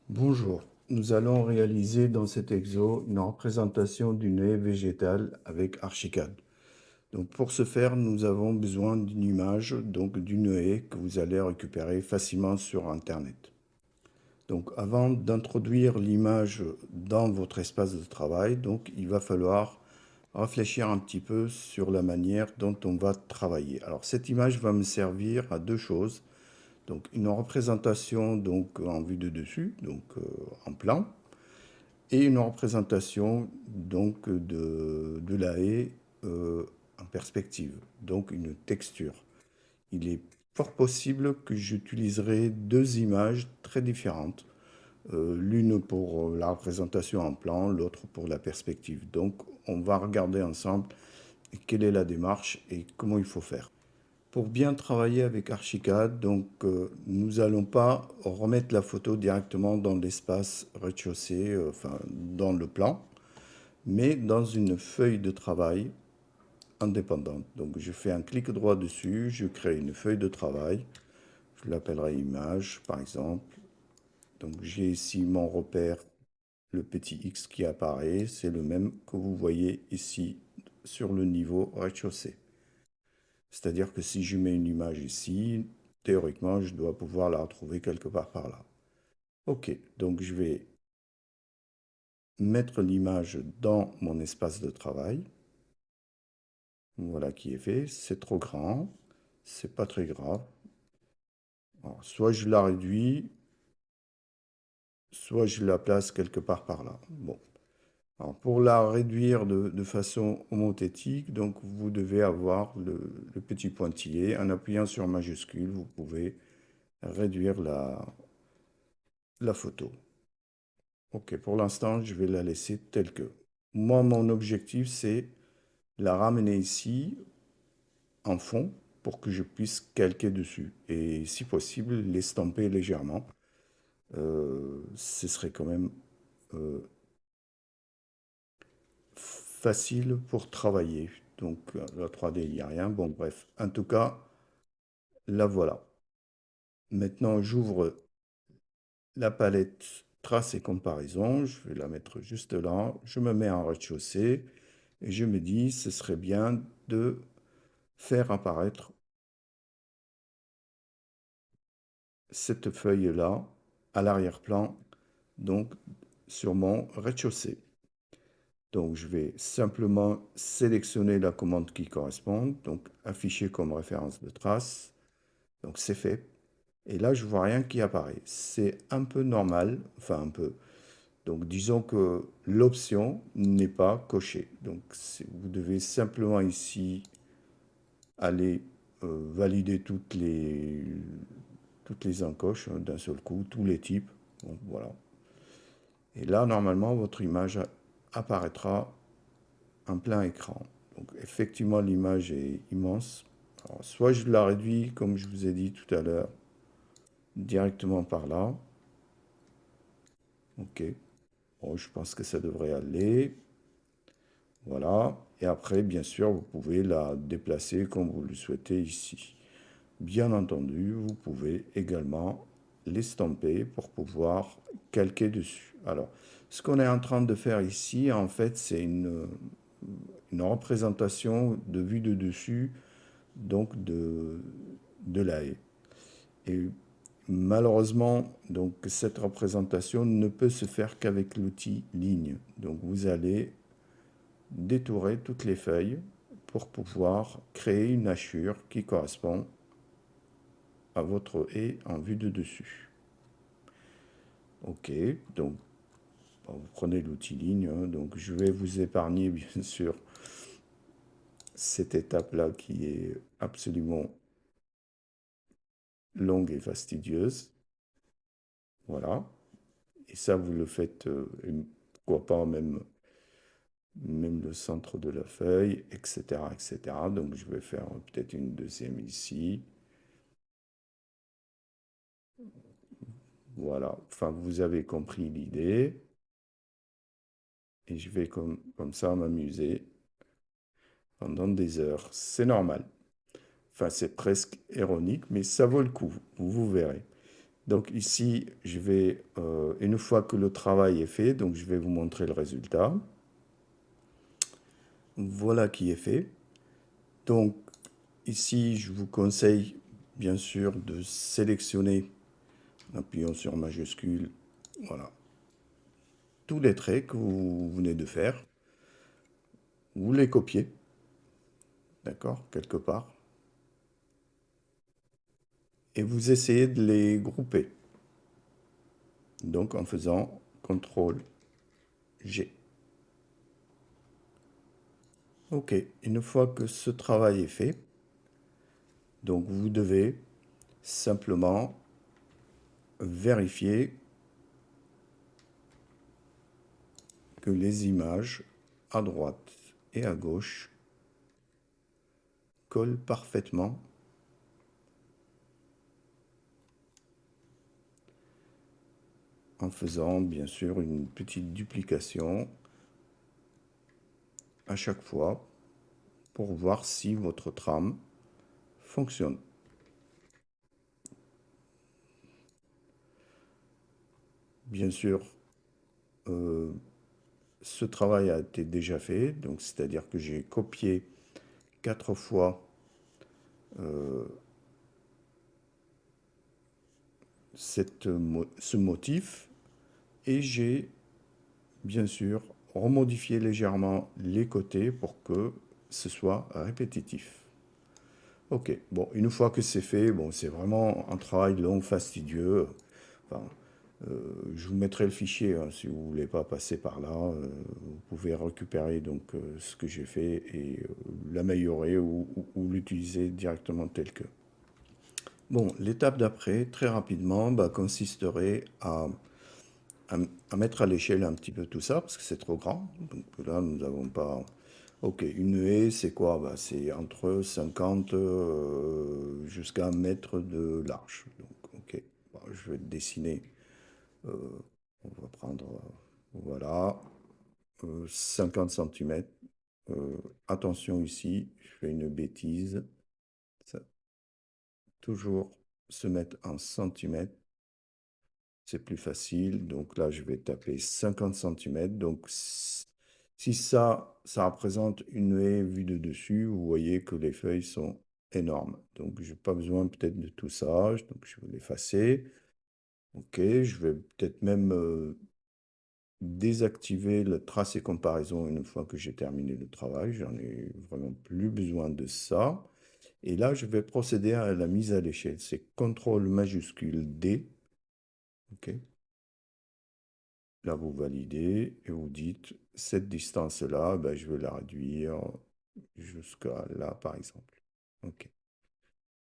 Bonjour, nous allons réaliser dans cet exo une représentation d'une haie végétale avec Archicad. Donc pour ce faire, nous avons besoin d'une image, donc d'une haie que vous allez récupérer facilement sur Internet. Donc avant d'introduire l'image dans votre espace de travail, donc il va falloir réfléchir un petit peu sur la manière dont on va travailler. Alors cette image va me servir à deux choses. Donc une représentation donc en vue de dessus, donc en plan, et une représentation donc de la haie en perspective, donc une texture. Il est fort possible que j'utiliserai deux images très différentes, l'une pour la représentation en plan, l'autre pour la perspective. Donc on va regarder ensemble quelle est la démarche et comment il faut faire. Pour bien travailler avec Archicad, donc nous allons pas remettre la photo directement dans l'espace rez-de-chaussée, enfin dans le plan, mais dans une feuille de travail indépendante. Donc je fais un clic droit dessus, je crée une feuille de travail, je l'appellerai image par exemple. Donc j'ai ici mon repère, le petit X qui apparaît, c'est le même que vous voyez ici sur le niveau rez-de-chaussée. C'est-à-dire que si je mets une image ici, théoriquement, je dois pouvoir la retrouver quelque part par là. Ok, donc je vais mettre l'image dans mon espace de travail. Voilà qui est fait. C'est trop grand, c'est pas très grave. Alors, soit je la réduis, soit je la place quelque part par là. Bon. Alors, pour la réduire de façon homothétique, donc vous devez avoir le petit pointillé. En appuyant sur majuscule, vous pouvez réduire la photo. Ok, pour l'instant, je vais la laisser telle que. Moi, mon objectif, c'est la ramener ici en fond pour que je puisse calquer dessus. Et si possible, l'estamper légèrement. Ce serait quand même euh, facile pour travailler. Donc, la 3D, il n'y a rien. Bon, bref. En tout cas, la voilà. Maintenant, j'ouvre la palette trace et comparaison. Je vais la mettre juste là. Je me mets en rez-de-chaussée. Et je me dis, ce serait bien de faire apparaître cette feuille-là à l'arrière-plan, donc sur mon rez-de-chaussée. Donc je vais simplement sélectionner la commande qui correspond, donc afficher comme référence de trace. Donc c'est fait. Et là, je vois rien qui apparaît. C'est un peu normal, enfin un peu. Donc disons que l'option n'est pas cochée. Donc vous devez simplement ici aller valider toutes les encoches d'un seul coup, tous les types. Bon, voilà. Et là, normalement, votre image apparaîtra en plein écran. Donc effectivement, l'image est immense. Alors, soit je la réduis, comme je vous ai dit tout à l'heure, directement par là. Ok. Bon, je pense que ça devrait aller. Voilà. Et après, bien sûr, vous pouvez la déplacer comme vous le souhaitez ici. Bien entendu, vous pouvez également l'estamper pour pouvoir calquer dessus. Alors, ce qu'on est en train de faire ici, en fait, c'est une représentation de vue de dessus, donc de la haie. Et malheureusement, donc, cette représentation ne peut se faire qu'avec l'outil ligne. Donc, vous allez détourer toutes les feuilles pour pouvoir créer une hachure qui correspond à votre haie en vue de dessus. Ok, donc vous prenez l'outil ligne, hein, donc je vais vous épargner bien sûr cette étape-là qui est absolument longue et fastidieuse. Voilà, et ça vous le faites, et pourquoi pas même le centre de la feuille, etc., etc. Donc je vais faire peut-être une deuxième ici. Voilà, enfin vous avez compris l'idée. Et je vais comme ça m'amuser pendant des heures. C'est normal. Enfin, c'est presque ironique, mais ça vaut le coup, vous verrez. Donc ici, une fois que le travail est fait, donc je vais vous montrer le résultat. Voilà qui est fait. Donc ici, je vous conseille bien sûr de sélectionner, en appuyant sur majuscule, voilà, tous les traits que vous venez de faire. Vous les copiez, d'accord, quelque part, et vous essayez de les grouper. Donc en faisant CTRL G. Ok, une fois que ce travail est fait, donc vous devez simplement vérifier que les images à droite et à gauche collent parfaitement en faisant bien sûr une petite duplication à chaque fois pour voir si votre trame fonctionne. Bien sûr, ce travail a été déjà fait, donc c'est-à-dire que j'ai copié 4 fois ce motif et j'ai bien sûr remodifié légèrement les côtés pour que ce soit répétitif. Ok, bon, une fois que c'est fait, bon, c'est vraiment un travail long, fastidieux. Enfin, je vous mettrai le fichier hein, si vous voulez pas passer par là. Vous pouvez récupérer donc ce que j'ai fait et l'améliorer ou l'utiliser directement tel que. Bon, l'étape d'après, très rapidement, bah, consisterait à, à mettre à l'échelle un petit peu tout ça parce que c'est trop grand. Donc là, nous n'avons pas. Ok, une haie, c'est quoi? Bah, c'est entre 50 jusqu'à 1 mètre de large. Donc, ok, bon, je vais dessiner. On va prendre, voilà, 50 cm. Attention ici, je fais une bêtise. Ça, toujours se mettre en centimètres, c'est plus facile. Donc là, je vais taper 50 cm. Donc, si ça représente une haie vue de dessus, vous voyez que les feuilles sont énormes. Donc, je n'ai pas besoin peut-être de tout ça. Donc, je vais l'effacer. OK, je vais peut-être même désactiver le tracé comparaison une fois que j'ai terminé le travail. J'en ai vraiment plus besoin de ça. Et là, je vais procéder à la mise à l'échelle. C'est CTRL majuscule D. OK. Là, vous validez et vous dites, cette distance-là, ben, je vais la réduire jusqu'à là, par exemple. OK.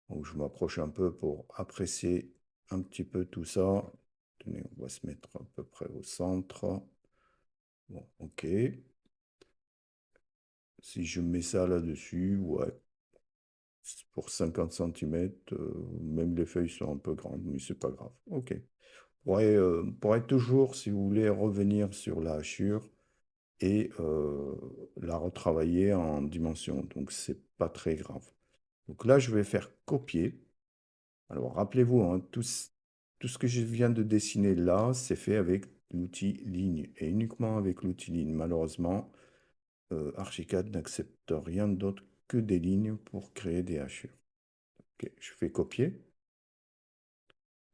Donc, je m'approche un peu pour apprécier un petit peu tout ça. Tenez, on va se mettre à peu près au centre. Bon, OK. Si je mets ça là-dessus, ouais, pour 50 cm, même les feuilles sont un peu grandes, mais c'est pas grave. OK. Pourrait toujours, si vous voulez, revenir sur la hachure et la retravailler en dimension. Donc, c'est pas très grave. Donc là, je vais faire copier. Alors, rappelez-vous, hein, tout ce que je viens de dessiner là, c'est fait avec l'outil ligne et uniquement avec l'outil ligne. Malheureusement, Archicad n'accepte rien d'autre que des lignes pour créer des hachures. Ok, je fais copier.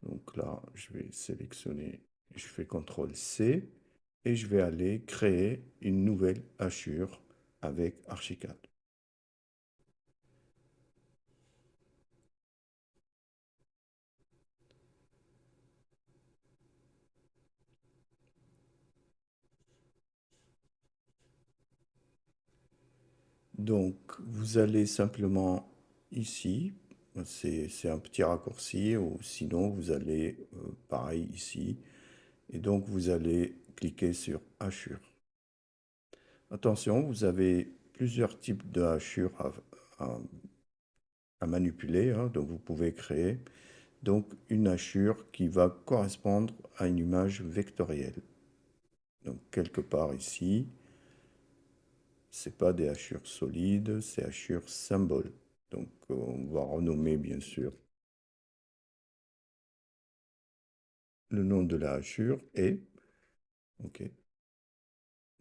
Donc là, je vais sélectionner, je fais CTRL-C et je vais aller créer une nouvelle hachure avec Archicad. Donc, vous allez simplement ici, c'est un petit raccourci, ou sinon vous allez, pareil ici, et donc vous allez cliquer sur hachure. Attention, vous avez plusieurs types de hachures à manipuler, hein, donc vous pouvez créer donc une hachure qui va correspondre à une image vectorielle. Donc quelque part ici, c'est pas des hachures solides, c'est hachures symboles. Donc on va renommer bien sûr le nom de la hachure est, ok,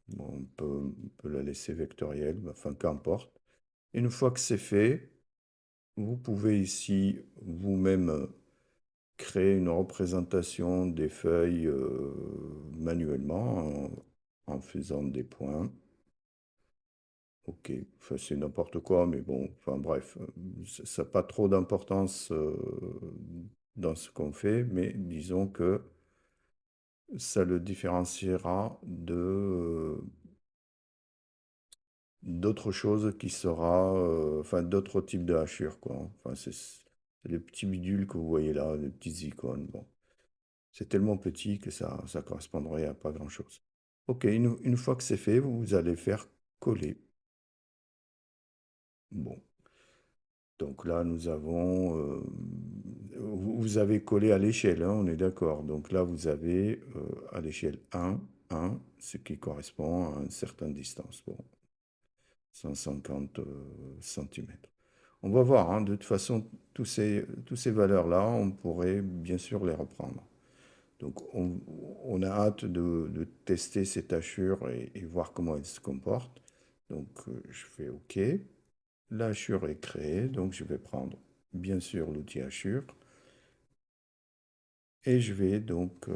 bon, on peut la laisser vectorielle, mais enfin qu'importe. Une fois que c'est fait, vous pouvez ici vous-même créer une représentation des feuilles manuellement en faisant des points. Ok, enfin, c'est n'importe quoi, mais bon, enfin bref, ça n'a pas trop d'importance dans ce qu'on fait, mais disons que ça le différenciera d'autres choses qui sera, enfin d'autres types de hachures, quoi. Enfin, c'est les petits bidules que vous voyez là, les petites icônes. Bon, c'est tellement petit que ça correspondrait à pas grand-chose. Ok, une fois que c'est fait, vous allez faire coller. Bon, donc là, nous avons, vous avez collé à l'échelle, hein, on est d'accord. Donc là, vous avez à l'échelle 1, ce qui correspond à une certaine distance. Bon, 150 centimètres. On va voir, hein, de toute façon, tous ces valeurs-là, on pourrait bien sûr les reprendre. Donc on a hâte de tester cette hachure et voir comment elle se comporte. Donc je fais OK. La hachure est créée, donc je vais prendre bien sûr l'outil hachure. Et je vais donc,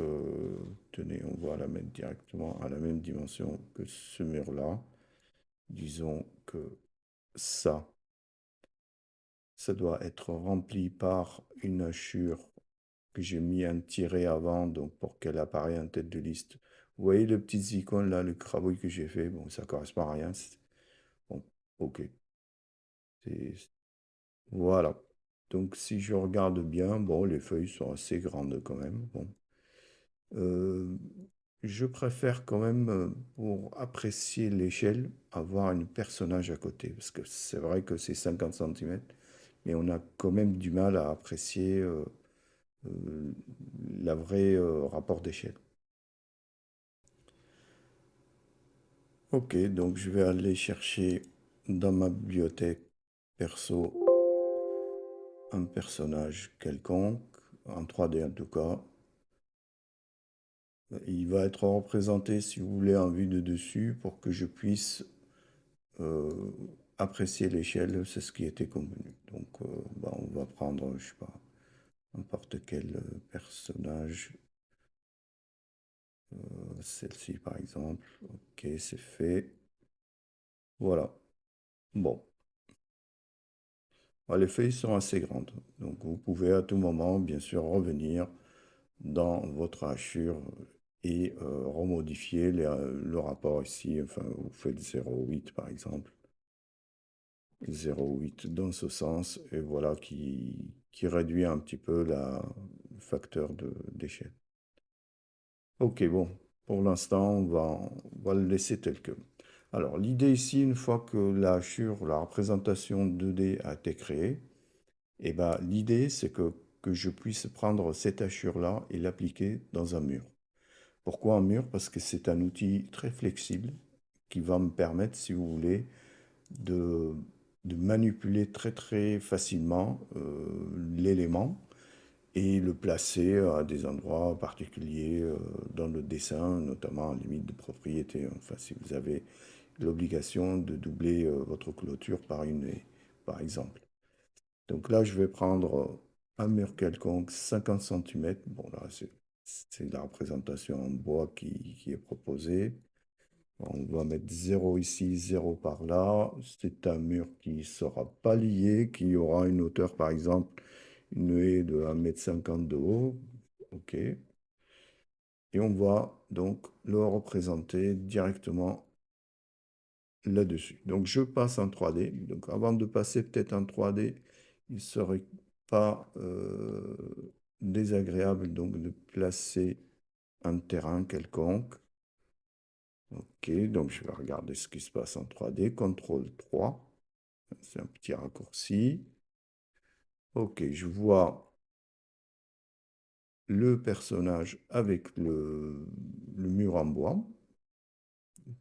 tenez, on va la mettre directement à la même dimension que ce mur-là. Disons que ça, ça doit être rempli par une hachure que j'ai mis un tiret avant, donc pour qu'elle apparaisse en tête de liste. Vous voyez le petit icône là, le crabouille que j'ai fait, bon, ça correspond à rien. Bon, ok. Voilà. Donc si je regarde bien, bon, les feuilles sont assez grandes quand même. Bon. Euh, je préfère quand même, pour apprécier l'échelle, avoir un personnage à côté, parce que c'est vrai que c'est 50 centimètres, mais on a quand même du mal à apprécier euh, la vraie rapport d'échelle. Ok, donc je vais aller chercher dans ma bibliothèque perso un personnage quelconque, en 3D en tout cas. Il va être représenté, si vous voulez, en vue de dessus pour que je puisse euh, apprécier l'échelle, c'est ce qui était convenu. Donc, bah, on va prendre, je sais pas, n'importe quel personnage, celle-ci par exemple. Ok, c'est fait. Voilà. Bon. Ah, les feuilles sont assez grandes, donc vous pouvez à tout moment, bien sûr, revenir dans votre hachure et remodifier le rapport ici. Enfin, vous faites 0,8 par exemple, 0,8 dans ce sens, et voilà qui réduit un petit peu le facteur d'échelle. Ok, bon, pour l'instant, on va le laisser tel que. Alors, l'idée ici, une fois que la hachure, la représentation 2D a été créée, et ben, l'idée, c'est que je puisse prendre cette hachure-là et l'appliquer dans un mur. Pourquoi un mur? Parce que c'est un outil très flexible qui va me permettre, si vous voulez, de, de manipuler très très facilement l'élément et le placer à des endroits particuliers dans le dessin, notamment en limite de propriété. Enfin, si vous avez l'obligation de doubler votre clôture par une haie, par exemple. Donc là, je vais prendre un mur quelconque, 50 centimètres. Bon, là, c'est la représentation en bois qui est proposée. On va mettre 0 ici, 0 par là. C'est un mur qui ne sera pas lié, qui aura une hauteur, par exemple, une haie de 1,50 m de haut. OK. Et on va donc le représenter directement là-dessus. Donc, je passe en 3D. Donc, avant de passer peut-être en 3D, il ne serait pas désagréable donc, de placer un terrain quelconque. OK, donc je vais regarder ce qui se passe en 3D. CTRL 3, c'est un petit raccourci. OK, je vois le personnage avec le mur en bois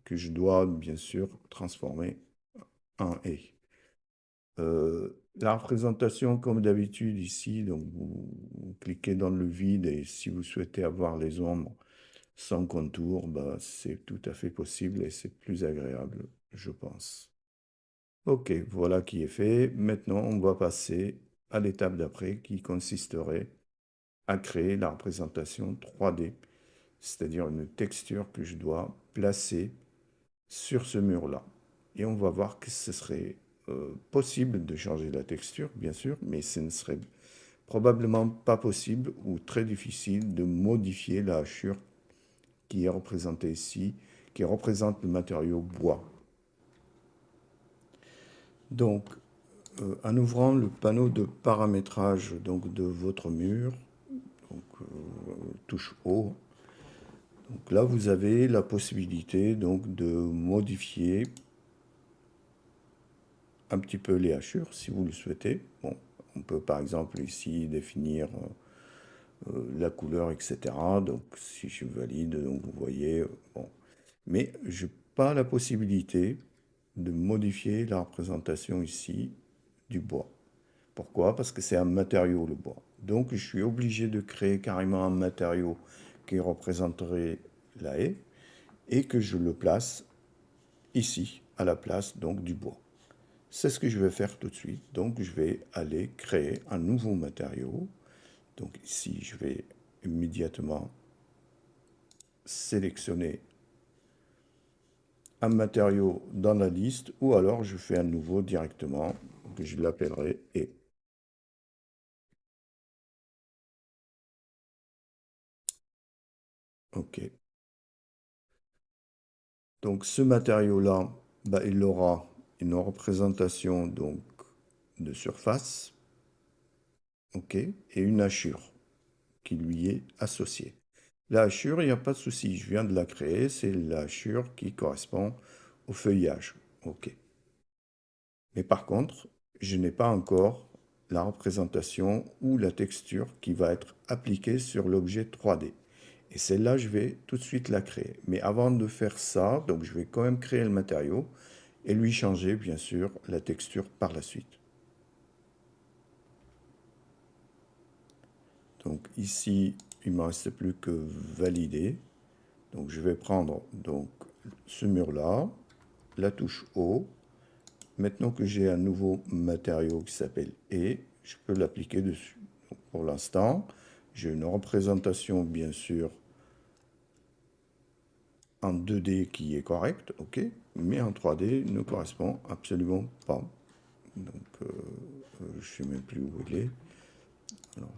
que je dois bien sûr transformer en haie. La représentation, comme d'habitude ici, donc vous cliquez dans le vide et si vous souhaitez avoir les ombres sans contour, bah, c'est tout à fait possible et c'est plus agréable, je pense. Ok, voilà qui est fait. Maintenant, on va passer à l'étape d'après qui consisterait à créer la représentation 3D, c'est-à-dire une texture que je dois placer sur ce mur-là. Et on va voir que ce serait possible de changer la texture, bien sûr, mais ce ne serait probablement pas possible ou très difficile de modifier la hachure qui est représentée ici, qui représente le matériau bois. Donc, en ouvrant le panneau de paramétrage donc, de votre mur, donc, touche haut, donc là vous avez la possibilité donc, de modifier un petit peu les hachures si vous le souhaitez. Bon, on peut par exemple ici définir la couleur, etc. Donc si je valide, donc vous voyez, bon. Mais je n'ai pas la possibilité de modifier la représentation ici du bois. Pourquoi? Parce que c'est un matériau, le bois. Donc, je suis obligé de créer carrément un matériau qui représenterait la haie et que je le place ici, à la place donc du bois. C'est ce que je vais faire tout de suite. Donc, je vais aller créer un nouveau matériau. Donc, ici, je vais immédiatement sélectionner un matériau dans la liste ou alors je fais un nouveau directement que je l'appellerai haie. OK. Donc ce matériau-là, bah, il aura une représentation donc de surface, ok, et une hachure qui lui est associée. La hachure, il n'y a pas de souci, je viens de la créer, c'est la hachure qui correspond au feuillage, ok. Mais par contre, je n'ai pas encore la représentation ou la texture qui va être appliquée sur l'objet 3D. Et celle-là, je vais tout de suite la créer. Mais avant de faire ça, donc je vais quand même créer le matériau et lui changer, bien sûr, la texture par la suite. Donc ici, il ne me reste plus que valider. Donc je vais prendre donc, ce mur-là, la touche haut. Maintenant que j'ai un nouveau matériau qui s'appelle E, je peux l'appliquer dessus. Donc, pour l'instant, j'ai une représentation, bien sûr, en 2D qui est correcte, ok, mais en 3D ne correspond absolument pas. Donc, je ne sais même plus où il est. Alors,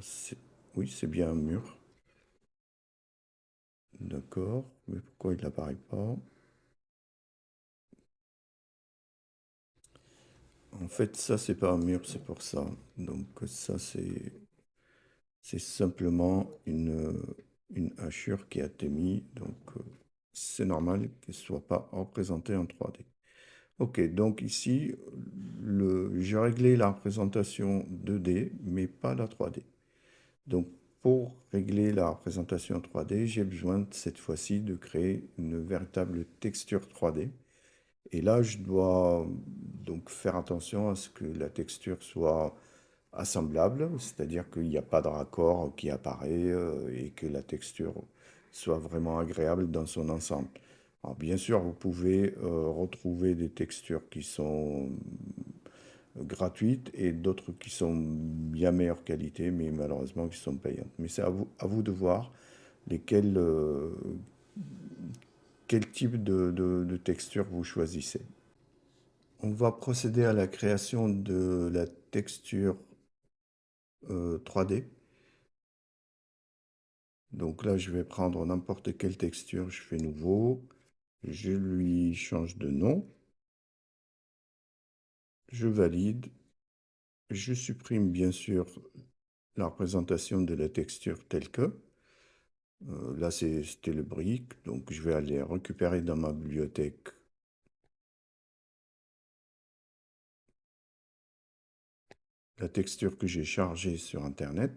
oui, c'est bien un mur. D'accord, mais pourquoi il n'apparaît pas? En fait, ça, c'est pas un mur, c'est pour ça. Donc, ça, c'est simplement une hachure qui a été mise. Donc, c'est normal qu'elle ne soit pas représentée en 3D. Ok, donc ici, j'ai réglé la représentation 2D, mais pas la 3D. Donc, pour régler la représentation 3D, j'ai besoin cette fois-ci de créer une véritable texture 3D. Et là, je dois donc faire attention à ce que la texture soit assemblable, c'est-à-dire qu'il n'y a pas de raccord qui apparaît et que la texture soit vraiment agréable dans son ensemble. Alors, bien sûr, vous pouvez retrouver des textures qui sont gratuites et d'autres qui sont bien meilleure qualité, mais malheureusement qui sont payantes. Mais c'est à vous de voir lesquelles, quel type de texture vous choisissez. On va procéder à la création de la texture 3D. Donc là, je vais prendre n'importe quelle texture, je fais nouveau, je lui change de nom, je valide, je supprime bien sûr la représentation de la texture telle que. Là, c'était le brick, donc je vais aller récupérer dans ma bibliothèque la texture que j'ai chargée sur Internet,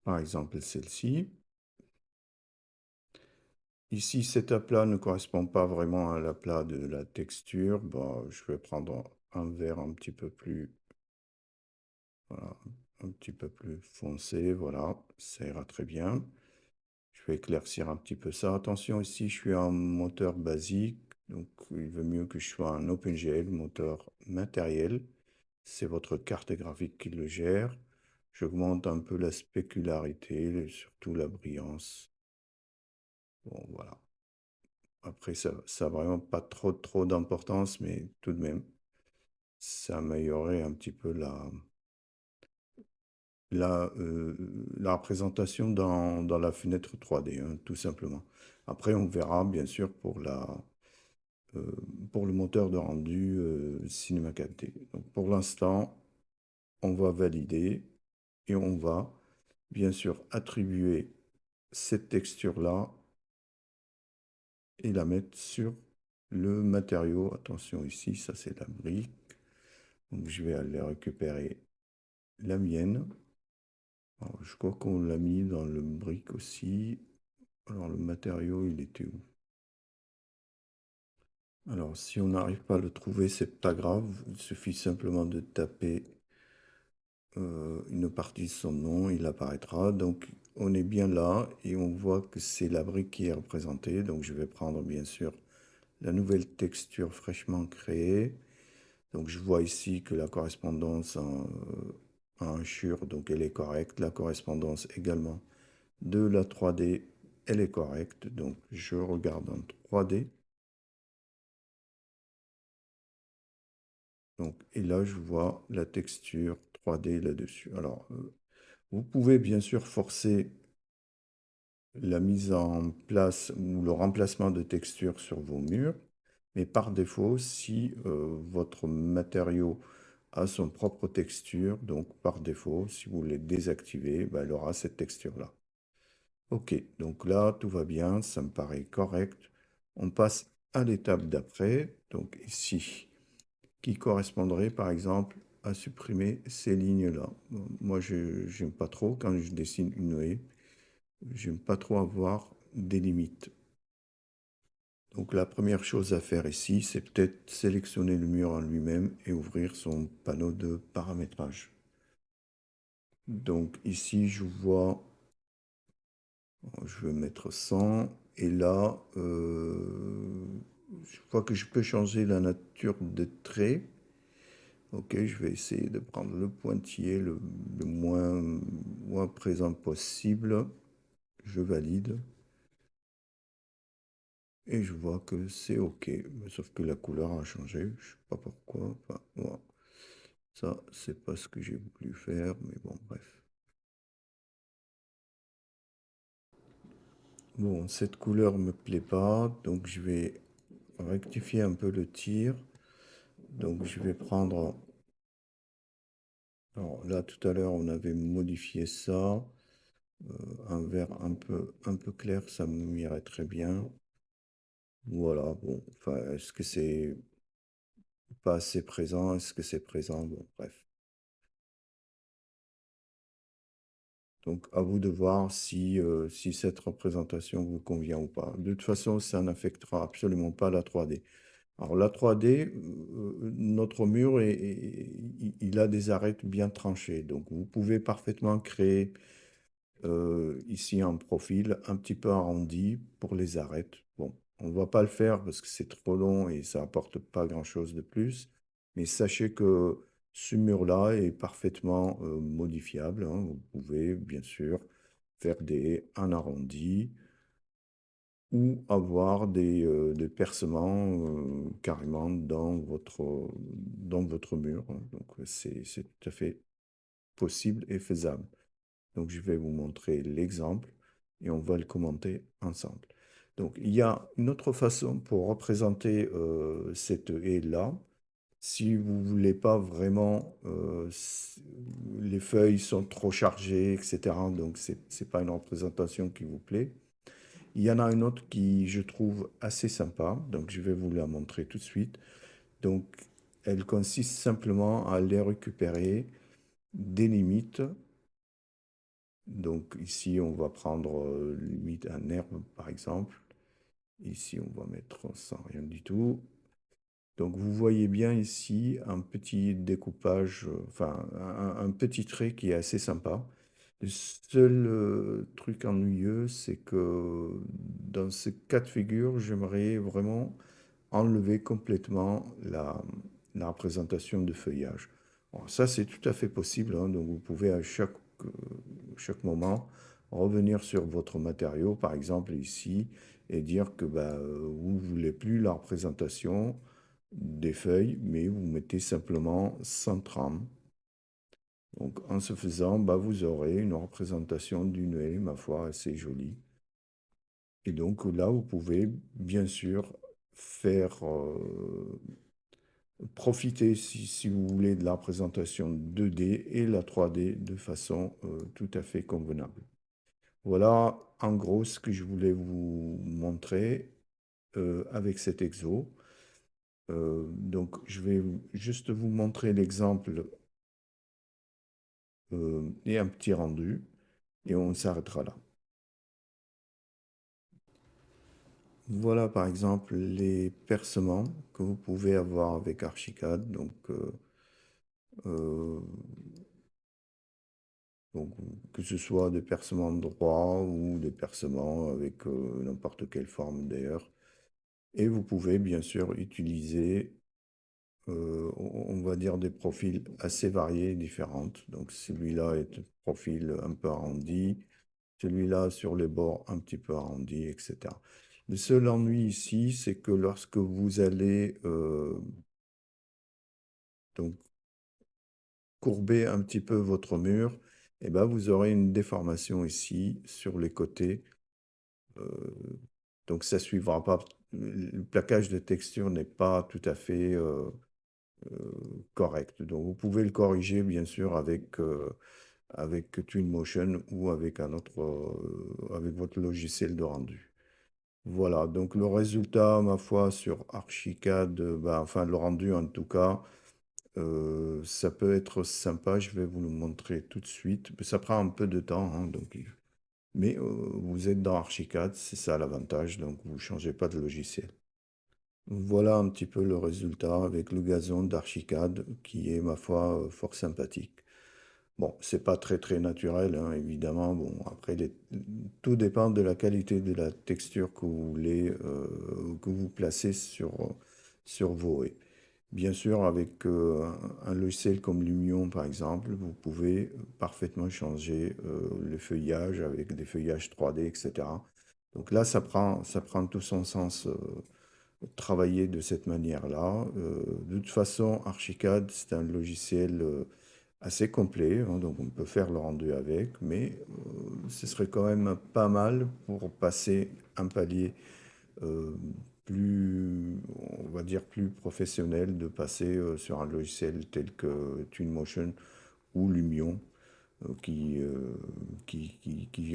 par exemple celle-ci. Ici, cet aplat ne correspond pas vraiment à l'aplat de la texture. Bon, je vais prendre un vert un petit peu plus, voilà, un petit peu plus foncé. Voilà, ça ira très bien. Je vais éclaircir un petit peu ça. Attention, ici, je suis en moteur basique. Donc, il vaut mieux que je sois un OpenGL, moteur matériel. C'est votre carte graphique qui le gère. J'augmente un peu la spécularité, surtout la brillance. Bon, voilà. Après, ça n'a vraiment pas trop d'importance, mais tout de même, ça améliorerait un petit peu la, euh, la représentation dans la fenêtre 3D, hein, tout simplement. Après, on verra, bien sûr, euh, pour le moteur de rendu Cinema 4D. Donc, pour l'instant, on va valider et on va, bien sûr, attribuer cette texture-là et la mettre sur le matériau. Attention ici, ça c'est la brique. Donc je vais aller récupérer la mienne. Alors, je crois qu'on l'a mis dans le brique aussi. Alors le matériau, il était où? Alors si on n'arrive pas à le trouver, c'est pas grave. Il suffit simplement de taper une partie de son nom, il apparaîtra. Donc on est bien là et on voit que c'est la brique qui est représentée. Donc je vais prendre bien sûr la nouvelle texture fraîchement créée. Donc je vois ici que la correspondance en Shure, donc elle est correcte. La correspondance également de la 3D, elle est correcte. Donc je regarde en 3D. Donc, et là, je vois la texture 3D là-dessus. Alors, vous pouvez bien sûr forcer la mise en place ou le remplacement de textures sur vos murs, mais par défaut, si votre matériau a son propre texture, donc par défaut, si vous les désactivez, ben, elle aura cette texture-là. Ok, donc là, tout va bien, ça me paraît correct. On passe à l'étape d'après, donc ici, qui correspondrait par exemple à supprimer ces lignes-là. Bon, moi, je n'aime pas trop quand je dessine une haie. J'aime pas trop avoir des limites. Donc la première chose à faire ici, c'est peut-être sélectionner le mur en lui-même et ouvrir son panneau de paramétrage. Donc ici, je vois, je vais mettre 100 et là, je vois que je peux changer la nature des traits. Ok, je vais essayer de prendre le pointillé le moins présent possible. Je valide. Et je vois que c'est OK. Sauf que la couleur a changé. Je sais pas pourquoi. Enfin, voilà. Ça, c'est pas ce que j'ai voulu faire. Mais bon, bref. Bon, cette couleur me plaît pas. Donc, je vais rectifier un peu le tir. Donc, je vais prendre... Alors là, tout à l'heure, on avait modifié ça. Un vert un peu clair, ça m'irait très bien. Voilà, bon. Enfin, est-ce que c'est pas assez présent? Est-ce que c'est présent? Bon, bref. Donc, à vous de voir si cette représentation vous convient ou pas. De toute façon, ça n'affectera absolument pas la 3D. Alors, la 3D, notre mur, il a des arêtes bien tranchées. Donc, vous pouvez parfaitement créer ici un profil un petit peu arrondi pour les arêtes. Bon, on ne va pas le faire parce que c'est trop long et ça apporte pas grand-chose de plus. Mais sachez que ce mur-là est parfaitement modifiable, hein. Vous pouvez bien sûr faire un arrondi ou avoir des percements carrément dans votre mur, hein. Donc c'est tout à fait possible et faisable. Donc, je vais vous montrer l'exemple et on va le commenter ensemble. Donc, il y a une autre façon pour représenter cette haie-là. Si vous ne voulez pas vraiment, les feuilles sont trop chargées, etc. Donc, ce n'est pas une représentation qui vous plaît. Il y en a une autre qui, je trouve, assez sympa. Donc, je vais vous la montrer tout de suite. Donc, elle consiste simplement à aller récupérer des limites. Donc ici, on va prendre limite un herbe, par exemple. Ici, on va mettre sans rien du tout. Donc, vous voyez bien ici un petit découpage, enfin, un petit trait qui est assez sympa. Le seul truc ennuyeux, c'est que dans ce cas de figure, j'aimerais vraiment enlever complètement la représentation de feuillage. Bon, ça, c'est tout à fait possible, hein, donc vous pouvez à chaque moment revenir sur votre matériau, par exemple ici, et dire que bah, vous ne voulez plus la représentation des feuilles, mais vous mettez simplement sans trame. Donc en ce faisant, bah, vous aurez une représentation d'une haie, ma foi, assez jolie. Et donc là, vous pouvez bien sûr faire profiter, si vous voulez, de la représentation 2D et la 3D de façon tout à fait convenable. Voilà en gros ce que je voulais vous montrer avec cet exo. Donc je vais juste vous montrer l'exemple et un petit rendu et on s'arrêtera là. Voilà par exemple les percements que vous pouvez avoir avec Archicad. Euh, Donc, que ce soit des percements droits ou des percements avec n'importe quelle forme d'ailleurs. Et vous pouvez bien sûr utiliser, on va dire, des profils assez variés et différents. Donc, celui-là est un profil un peu arrondi, celui-là sur les bords un petit peu arrondi, etc. Le seul ennui ici, c'est que lorsque vous allez donc courber un petit peu votre mur, eh ben, vous aurez une déformation ici sur les côtés. Donc ça suivra pas. Le plaquage de texture n'est pas tout à fait correct. Donc vous pouvez le corriger bien sûr avec Twinmotion ou avec un autre avec votre logiciel de rendu. Voilà, donc le résultat, ma foi, sur Archicad, bah, enfin le rendu en tout cas, ça peut être sympa. Je vais vous le montrer tout de suite. Ça prend un peu de temps, hein, mais vous êtes dans Archicad, c'est ça l'avantage, donc vous ne changez pas de logiciel. Voilà un petit peu le résultat avec le gazon d'Archicad qui est, ma foi, fort sympathique. Bon, c'est pas très très naturel, hein, évidemment. Bon, après, tout dépend de la qualité de la texture que vous voulez, que vous placez sur vos haies. Bien sûr, avec un logiciel comme Lumion, par exemple, vous pouvez parfaitement changer le feuillage avec des feuillages 3D, etc. Donc là, ça prend tout son sens travailler de cette manière-là. De toute façon, Archicad, c'est un logiciel assez complet, hein, donc on peut faire le rendu avec, mais ce serait quand même pas mal pour passer un palier euh, plus, on va dire, plus professionnel, de passer sur un logiciel tel que Twinmotion ou Lumion, qui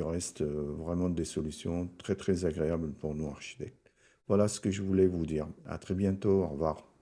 restent vraiment des solutions très très agréables pour nous architectes. Voilà ce que je voulais vous dire. À très bientôt. Au revoir.